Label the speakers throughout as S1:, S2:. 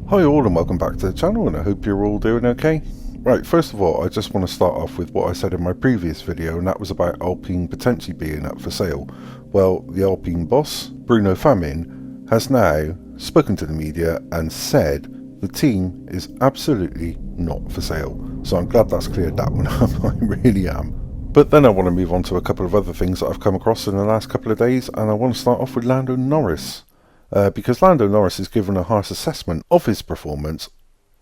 S1: Hi all and welcome back to the channel, and I hope you're all doing okay. Right, first of all I just want to start off with what I said in my previous video, and that was about Alpine potentially being up for sale. Well, the Alpine boss, Bruno Famin, has now spoken to the media and said the team is absolutely not for sale. So I'm glad that's cleared that one up, I really am. But then I want to move on to a couple of other things that I've come across in the last couple of days, and I want to start off with Lando Norris. Because Lando Norris has given a harsh assessment of his performance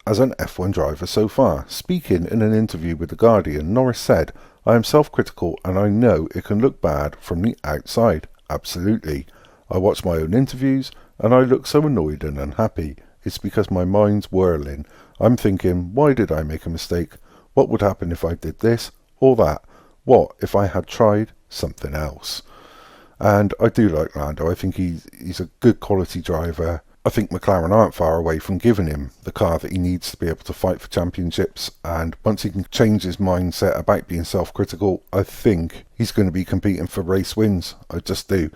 S1: as an F1 driver so far. Speaking in an interview with The Guardian, Norris said, "I am self-critical and I know it can look bad from the outside. Absolutely. I watch my own interviews and I look so annoyed and unhappy. It's because my mind's whirling. I'm thinking, why did I make a mistake? What would happen if I did this or that? What if I had tried something else?" And I do like Lando. I think he's a good quality driver. I think McLaren aren't far away from giving him the car that he needs to be able to fight for championships, and once he can change his mindset about being self-critical, I think he's going to be competing for race wins. I just do.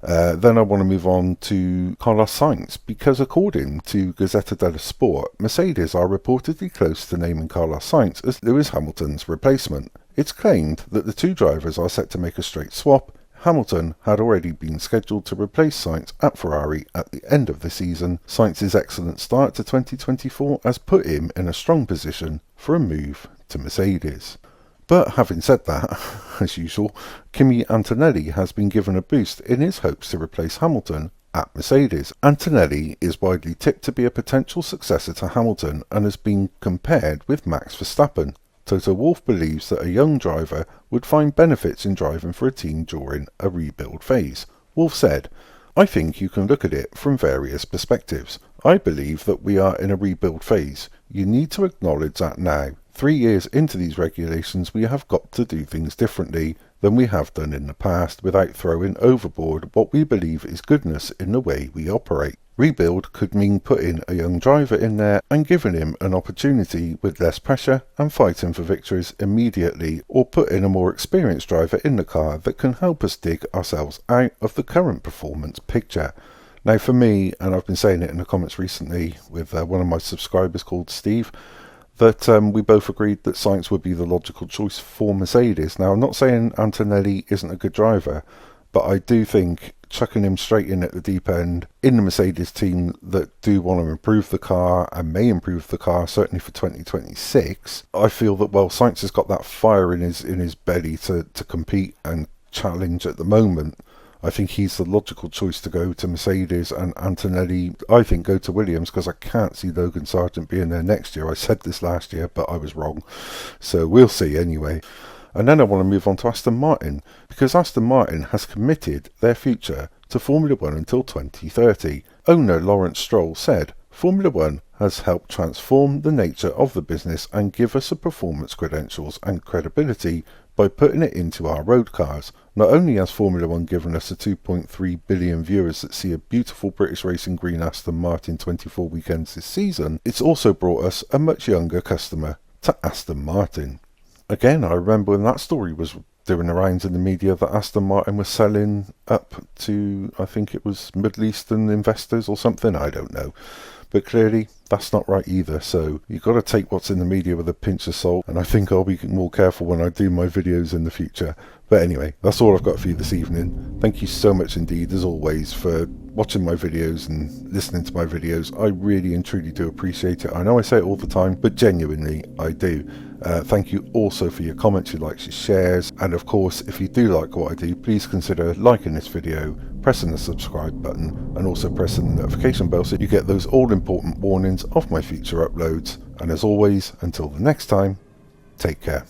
S1: Then I want to move on to Carlos Sainz, because according to Gazzetta dello Sport, Mercedes are reportedly close to naming Carlos Sainz as Lewis Hamilton's replacement. It's claimed that the two drivers are set to make a straight swap. Hamilton had already been scheduled to replace Sainz at Ferrari at the end of the season. Sainz's excellent start to 2024 has put him in a strong position for a move to Mercedes. But having said that, as usual, Kimi Antonelli has been given a boost in his hopes to replace Hamilton at Mercedes. Antonelli is widely tipped to be a potential successor to Hamilton and has been compared with Max Verstappen. Toto Wolff believes that a young driver would find benefits in driving for a team during a rebuild phase. Wolff said, "I think you can look at it from various perspectives. I believe that we are in a rebuild phase. You need to acknowledge that now. 3 years into these regulations, we have got to do things differently than we have done in the past without throwing overboard what we believe is goodness in the way we operate. Rebuild could mean putting a young driver in there and giving him an opportunity with less pressure and fighting for victories immediately, or putting a more experienced driver in the car that can help us dig ourselves out of the current performance picture." Now for me, and I've been saying it in the comments recently with one of my subscribers called Steve, that we both agreed that Sainz would be the logical choice for Mercedes. Now I'm not saying Antonelli isn't a good driver, but I do think chucking him straight in at the deep end in the Mercedes team that do want to improve the car and may improve the car certainly for 2026, I feel that, well, Sainz has got that fire in his belly to compete and challenge at the moment. I think he's the logical choice to go to Mercedes, and Antonelli, I think, go to Williams, because I can't see Logan Sargent being there next year. I said this last year, but I was wrong. So we'll see anyway. And then I want to move on to Aston Martin, because Aston Martin has committed their future to Formula 1 until 2030. Owner Lawrence Stroll said, "Formula 1 has helped transform the nature of the business and give us a performance credentials and credibility by putting it into our road cars. Not only has Formula 1 given us the 2.3 billion viewers that see a beautiful British racing green Aston Martin 24 weekends this season, it's also brought us a much younger customer to Aston Martin." Again, I remember when that story was doing the rounds in the media that Aston Martin was selling up to, I think it was Middle Eastern investors or something, I don't know. But clearly, that's not right either, so you've got to take what's in the media with a pinch of salt, and I think I'll be more careful when I do my videos in the future. But anyway, that's all I've got for you this evening. Thank you so much indeed, as always, for watching my videos and listening to my videos. I really and truly do appreciate it. I know I say it all the time, but genuinely, I do. Thank you also for your comments, your likes, your shares, and of course, if you do like what I do, please consider liking this video, pressing the subscribe button, and also pressing the notification bell so you get those all-important warnings of my future uploads. And as always, until the next time, take care.